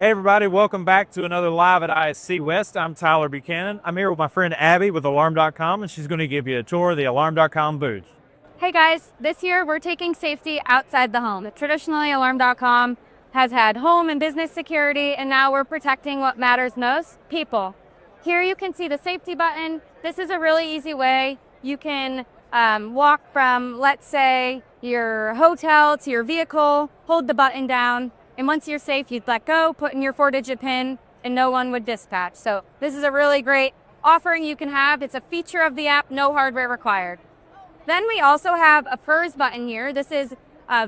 Hey everybody, welcome back to another live at ISC West. I'm Tyler Buchanan. I'm here with my friend Abby with Alarm.com, and she's going to give you a tour of the Alarm.com booth. Hey guys, this year we're taking safety outside the home. Traditionally, Alarm.com has had home and business security, and now we're protecting what matters most, people. Here you can see the safety button. This is a really easy way. You can walk from, let's say, your hotel to your vehicle, hold the button down, and once you're safe, you'd let go, put in your 4-digit PIN, and no one would dispatch. So this is a really great offering you can have. It's a feature of the app, no hardware required. Then we also have a PERS button here. This is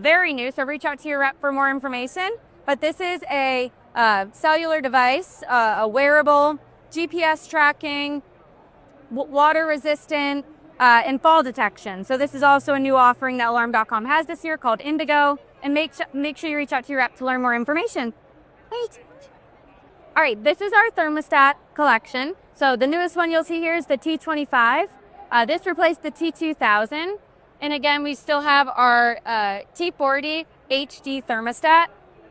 very new, so reach out to your rep for more information. But this is a cellular device, a wearable, GPS tracking, water resistant, and fall detection. So this is also a new offering that Alarm.com has this year called Indigo. And make sure you reach out to your rep to learn more information. Wait. All right, this is our thermostat collection. So the newest one you'll see here is the T25. This replaced the T2000. And again, we still have our T40 HD thermostat.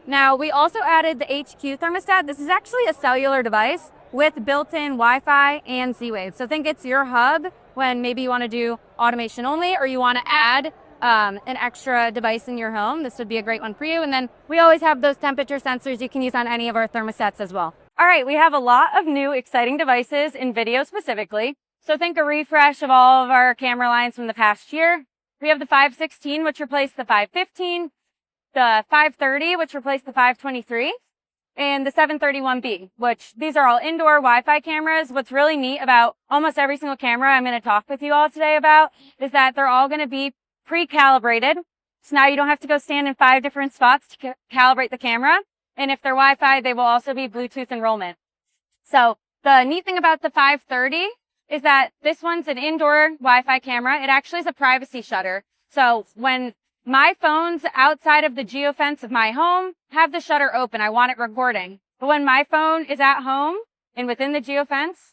Now, we also added the HQ thermostat. This is actually a cellular device with built-in Wi-Fi and Z-Wave. So think it's your hub when maybe you want to do automation only, or you want to add an extra device in your home. This would be a great one for you. And then we always have those temperature sensors you can use on any of our thermostats as well. All right, we have a lot of new exciting devices in video specifically. So think a refresh of all of our camera lines from the past year. We have the 516, which replaced the 515, the 530, which replaced the 523, and the 731B, which these are all indoor Wi-Fi cameras. What's really neat about almost every single camera I'm going to talk with you all today about is that they're all going to be pre-calibrated. So now you don't have to go stand in 5 different spots to calibrate the camera. And if they're Wi-Fi, they will also be Bluetooth enrollment. So the neat thing about the 530 is that this one's an indoor Wi-Fi camera. It actually is a privacy shutter. So when my phone's outside of the geofence of my home, have the shutter open. I want it recording. But when my phone is at home and within the geofence,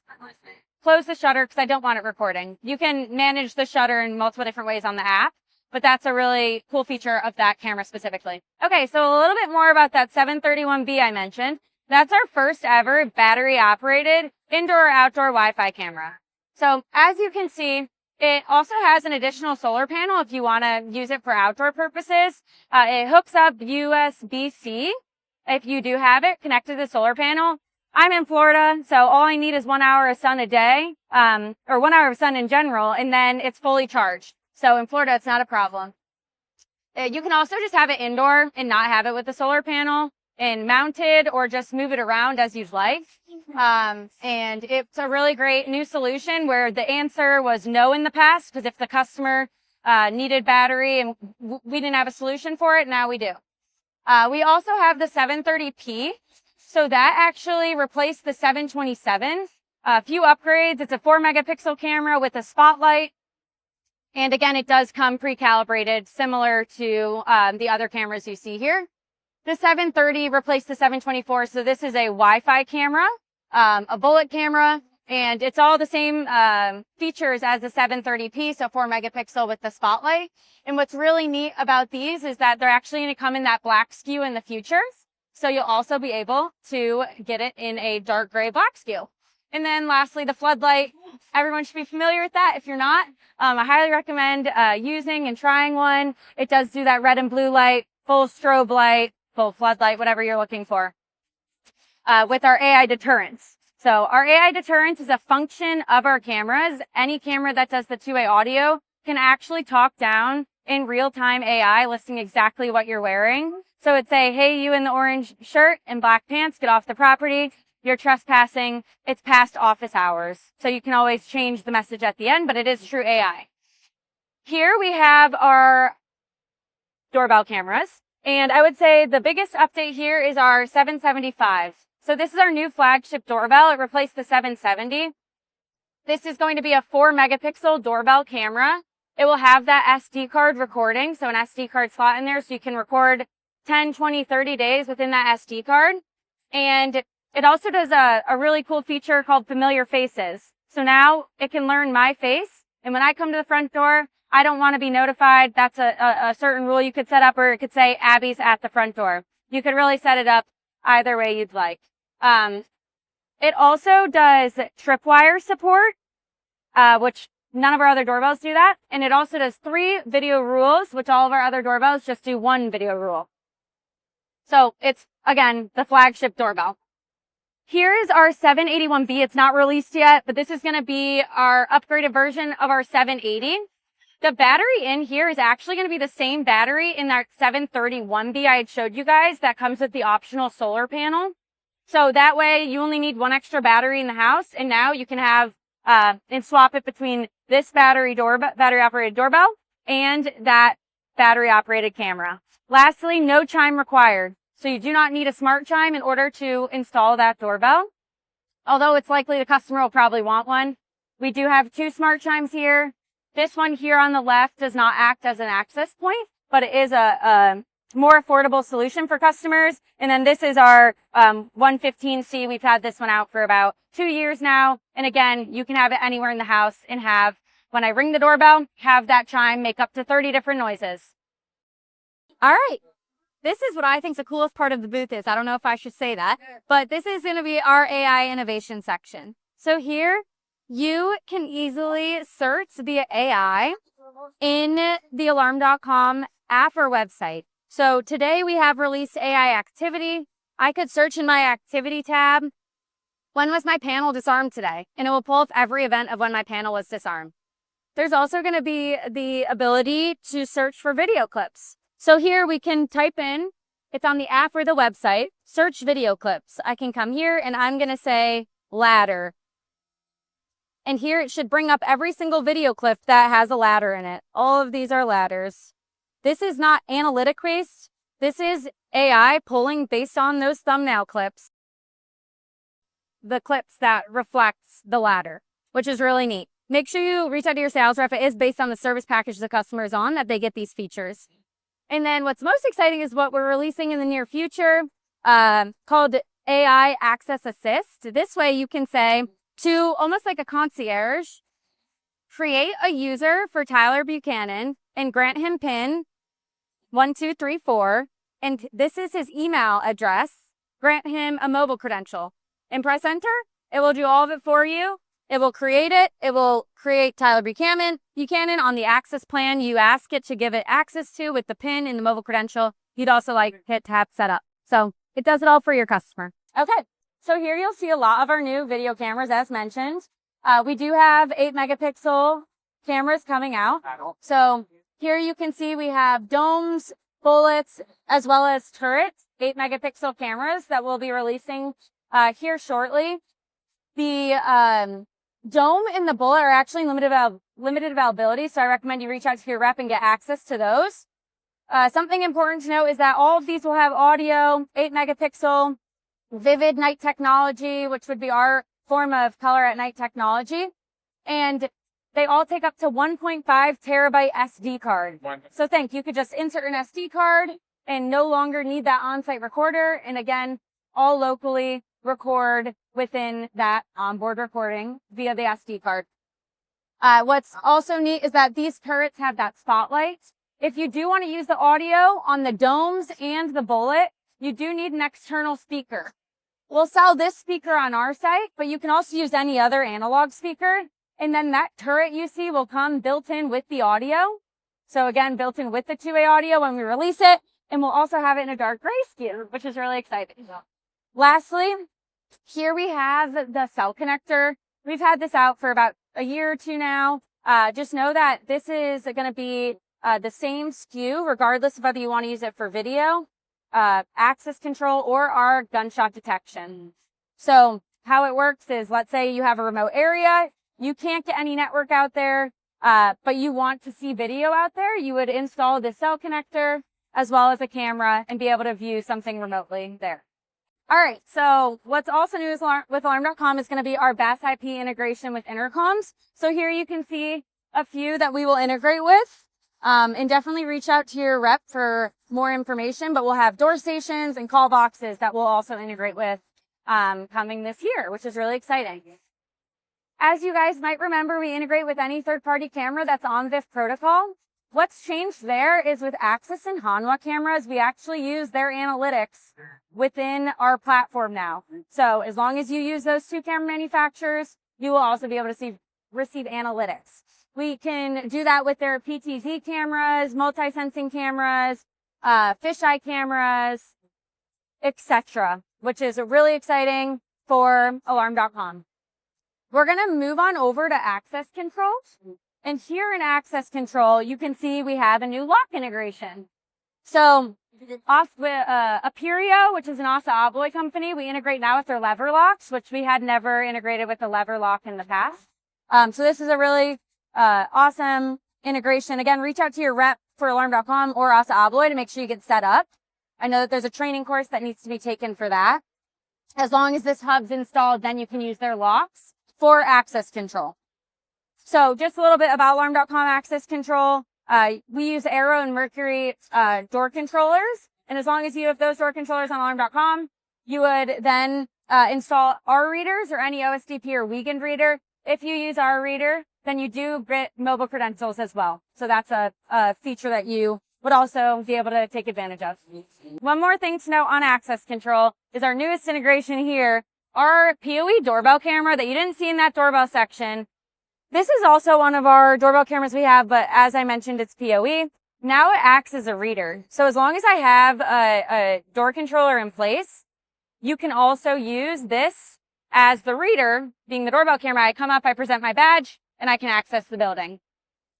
close the shutter because I don't want it recording. You can manage the shutter in multiple different ways on the app, but that's a really cool feature of that camera specifically. Okay, so a little bit more about that 731B I mentioned. That's our first ever battery operated indoor or outdoor Wi-Fi camera. So as you can see, it also has an additional solar panel if you want to use it for outdoor purposes. It hooks up USB-C if you do have it connected to the solar panel. I'm in Florida, so all I need is 1 hour of sun a day, or 1 hour of sun in general, and then it's fully charged. So in Florida, it's not a problem. You can also just have it indoor and not have it with the solar panel and mounted, or just move it around as you'd like. And it's a really great new solution where the answer was no in the past, because if the customer needed battery and we didn't have a solution for it, now we do. We also have the 730p. So that actually replaced the 727. A few upgrades. It's a 4-megapixel camera with a spotlight. And again, it does come pre-calibrated, similar to the other cameras you see here. The 730 replaced the 724. So this is a Wi-Fi camera, a bullet camera, and it's all the same features as the 730p, so 4-megapixel with the spotlight. And what's really neat about these is that they're actually going to come in that black SKU in the future. So you'll also be able to get it in a dark gray black SKU. And then lastly, the floodlight. Everyone should be familiar with that. If you're not, I highly recommend using and trying one. It does do that red and blue light, full strobe light, full floodlight, whatever you're looking for, with our AI deterrence. So our AI deterrence is a function of our cameras. Any camera that does the two-way audio can actually talk down in real-time AI, listing exactly what you're wearing. So it'd say, hey, you in the orange shirt and black pants, get off the property. You're trespassing. It's past office hours. So you can always change the message at the end, but it is true AI. Here we have our doorbell cameras. And I would say the biggest update here is our 775. So this is our new flagship doorbell. It replaced the 770. This is going to be a 4-megapixel doorbell camera. It will have that SD card recording, so an SD card slot in there so you can record 10, 20, 30 days within that SD card. And it also does a really cool feature called familiar faces. So now it can learn my face. And when I come to the front door, I don't want to be notified. That's a certain rule you could set up, or it could say Abby's at the front door. You could really set it up either way you'd like. It also does tripwire support, which none of our other doorbells do that. And it also does 3 video rules, which all of our other doorbells just do 1 video rule. So it's, again, the flagship doorbell. Here is our 781B. It's not released yet, but this is going to be our upgraded version of our 780. The battery in here is actually going to be the same battery in that 731B I had showed you guys that comes with the optional solar panel. So that way you only need 1 extra battery in the house, and now you can have and swap it between this battery operated doorbell and that battery operated camera. Lastly, no chime required. So you do not need a smart chime in order to install that doorbell. Although it's likely the customer will probably want one. We do have 2 smart chimes here. This one here on the left does not act as an access point, but it is a more affordable solution for customers. And then this is our 115C. We've had this one out for about 2 years now. And again, you can have it anywhere in the house and have, when I ring the doorbell, have that chime make up to 30 different noises. All right. This is what I think the coolest part of the booth is. I don't know if I should say that, but this is going to be our AI innovation section. So here you can easily search via AI in the alarm.com app or website. So today we have released AI activity. I could search in my activity tab, when was my panel disarmed today? And it will pull up every event of when my panel was disarmed. There's also going to be the ability to search for video clips. So here we can type in, it's on the app or the website, search video clips. I can come here and I'm going to say ladder. And here it should bring up every single video clip that has a ladder in it. All of these are ladders. This is not analytic based. This is AI pulling based on those thumbnail clips, the clips that reflects the ladder, which is really neat. Make sure you reach out to your sales rep. It is based on the service package the customer is on that they get these features. And then what's most exciting is what we're releasing in the near future, called AI Access Assist. This way you can say to almost like a concierge, create a user for Tyler Buchanan and grant him PIN 1234. And this is his email address. Grant him a mobile credential and press enter. It will do all of it for you. It will create it. It will create Tyler Buchanan on the access plan you ask it to give it access to with the PIN and the mobile credential. You'd also hit tap setup. So it does it all for your customer. Okay. So here you'll see a lot of our new video cameras as mentioned. We do have 8 megapixel cameras coming out. So here you can see we have domes, bullets, as well as turrets, 8 megapixel cameras that we'll be releasing here shortly. The dome and the bullet are actually limited availability, so I recommend you reach out to your rep and get access to those. Something important to note is that all of these will have audio, 8 megapixel, vivid night technology, which would be our form of color at night technology. And they all take up to 1.5 terabyte SD card. So you could just insert an SD card and no longer need that on-site recorder. And again, all locally record within that onboard recording via the SD card. What's also neat is that these turrets have that spotlight. If you do want to use the audio on the domes and the bullet, you do need an external speaker. We'll sell this speaker on our site, but you can also use any other analog speaker. And then that turret you see will come built in with the audio. So again, built in with the 2-way audio when we release it. And we'll also have it in a dark gray scheme, which is really exciting. Lastly, here we have the cell connector. We've had this out for about a year or 2 now. Just know that this is going to be the same SKU, regardless of whether you want to use it for video, access control, or our gunshot detection. So how it works is, let's say you have a remote area, you can't get any network out there, but you want to see video out there, you would install the cell connector as well as a camera and be able to view something remotely there. All right, so what's also new with Alarm.com is going to be our BAS IP integration with intercoms. So here you can see a few that we will integrate with, and definitely reach out to your rep for more information, but we'll have door stations and call boxes that we'll also integrate with coming this year, which is really exciting. As you guys might remember, we integrate with any third-party camera that's on VIF protocol. What's changed there is with Axis and Hanwha cameras, we actually use their analytics within our platform now. So as long as you use those two camera manufacturers, you will also be able to receive analytics. We can do that with their PTZ cameras, multi-sensing cameras, fisheye cameras, etc., which is really exciting for Alarm.com. We're going to move on over to access control. And here in access control, you can see we have a new lock integration. So Aperio, which is an ASSA ABLOY company, we integrate now with their lever locks, which we had never integrated with the lever lock in the past. So this is a really awesome integration. Again, reach out to your rep for Alarm.com or ASSA ABLOY to make sure you get set up. I know that there's a training course that needs to be taken for that. As long as this hub's installed, then you can use their locks for access control. So just a little bit about Alarm.com access control. We use Arrow and Mercury door controllers. And as long as you have those door controllers on Alarm.com, you would then install R readers or any OSDP or Wiegand reader. If you use R reader, then you do get mobile credentials as well. So that's a feature that you would also be able to take advantage of. One more thing to note on access control is our newest integration here, our PoE doorbell camera that you didn't see in that doorbell section. This is also one of our doorbell cameras we have, but as I mentioned, it's PoE. Now it acts as a reader. So as long as I have a door controller in place, you can also use this as the reader, being the doorbell camera. I come up, I present my badge, and I can access the building.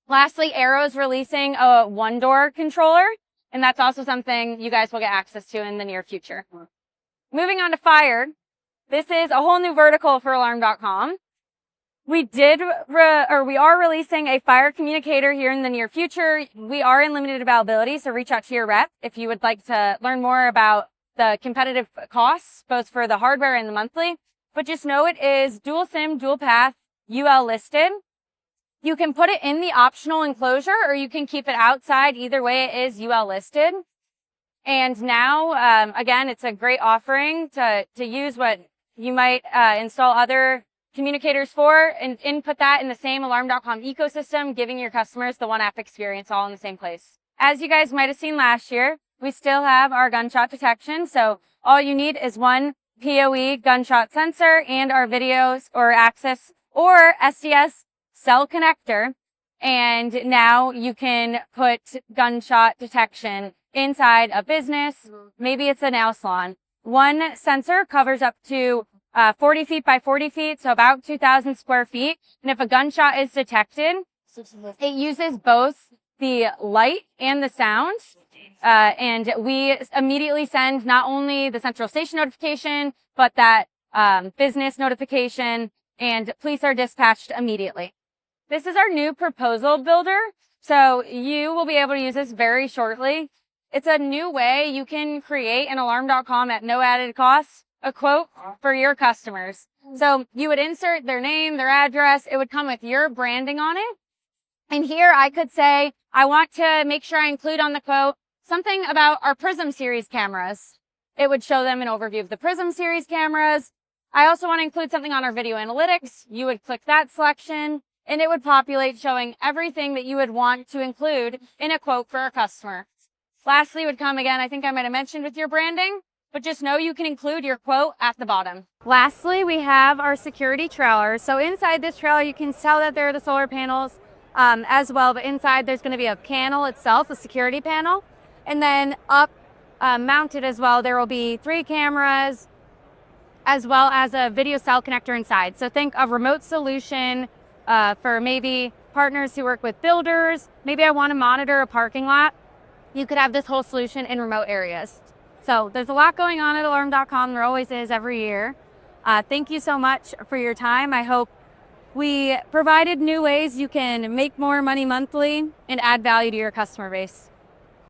Lastly, Arrow's releasing a one-door controller, and that's also something you guys will get access to in the near future. Moving on to fire. This is a whole new vertical for Alarm.com. We are releasing a fire communicator here in the near future. We are in limited availability, so reach out to your rep if you would like to learn more about the competitive costs, both for the hardware and the monthly. But just know it is dual SIM, dual path, UL listed. You can put it in the optional enclosure or you can keep it outside. Either way, it is UL listed. And now, again, it's a great offering to use what you might install other communicators for and input that in the same Alarm.com ecosystem, giving your customers the one app experience all in the same place. As you guys might have seen last year, we still have our gunshot detection. So all you need is one PoE gunshot sensor and our videos or access or SDS cell connector. And now you can put gunshot detection inside a business. Maybe it's a nail salon. One sensor covers up to 40 feet by 40 feet, so about 2,000 square feet. And if a gunshot is detected, it uses both the light and the sound. And we immediately send not only the central station notification, but that business notification, and police are dispatched immediately. This is our new proposal builder. So you will be able to use this very shortly. It's a new way you can create an Alarm.com at no added cost, a quote for your customers. So you would insert their name, their address. It would come with your branding on it. And here I could say, I want to make sure I include on the quote something about our Prism series cameras. It would show them an overview of the Prism series cameras. I also want to include something on our video analytics. You would click that selection and it would populate showing everything that you would want to include in a quote for a customer. Lastly would come again, I think I might have mentioned with your branding, but just know you can include your quote at the bottom. Lastly, we have our security trailer. So inside this trailer, you can tell that there are the solar panels as well, but inside there's going to be a panel itself, a security panel. And then up mounted as well, there will be 3 cameras as well as a video cell connector inside. So think of remote solution for maybe partners who work with builders. Maybe I want to monitor a parking lot. You could have this whole solution in remote areas. So there's a lot going on at Alarm.com. There always is every year. Thank you so much for your time. I hope we provided new ways you can make more money monthly and add value to your customer base.